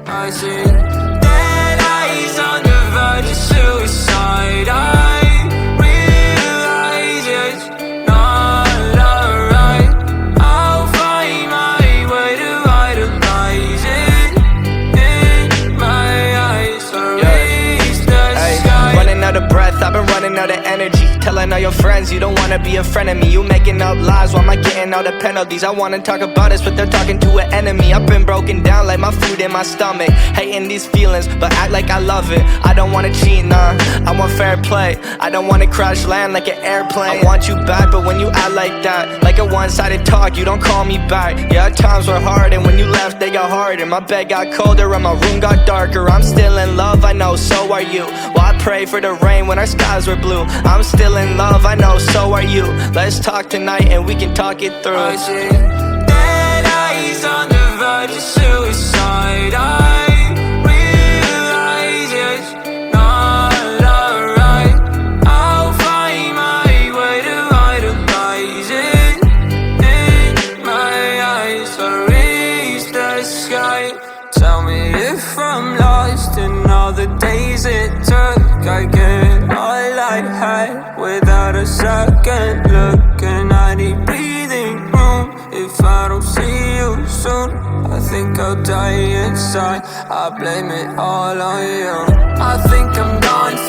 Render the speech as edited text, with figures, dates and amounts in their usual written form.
I see dead eyes on the verge of suicide. I realize it's not alright. I'll find my way to idolize it in my eyes. Erase the sky. Running out of breath, I've been running out of energy. Telling all your friends you don't wanna be a friend of me. You making up lies, why am I getting all the penalties? I wanna talk about this, but they're talking to an enemy. I've been broken down like my food in my stomach. Hating these feelings, but act like I love it. I don't wanna cheat, nah, I want fair play. I don't wanna crash land like an airplane. I want you back, but when you act like that, like a one-sided talk, you don't call me back. Yeah, times were hard, and when you left, they got harder. My bed got colder, and my room got darker. I'm still in love, I know, so are you. Well, I pray for the rain when our skies were blue. I'm still in love, I know, so are you. Let's talk tonight and we can talk it through. I see dead eyes on the verge of suicide. I realize it's not alright. I'll find my way to idolize it in my eyes. Erase the sky. Tell me if I'm lost in all the days it took. I get all I had without a second look, and I need breathing room. If I don't see you soon, I think I'll die inside. I blame it all on you. I think I'm gone for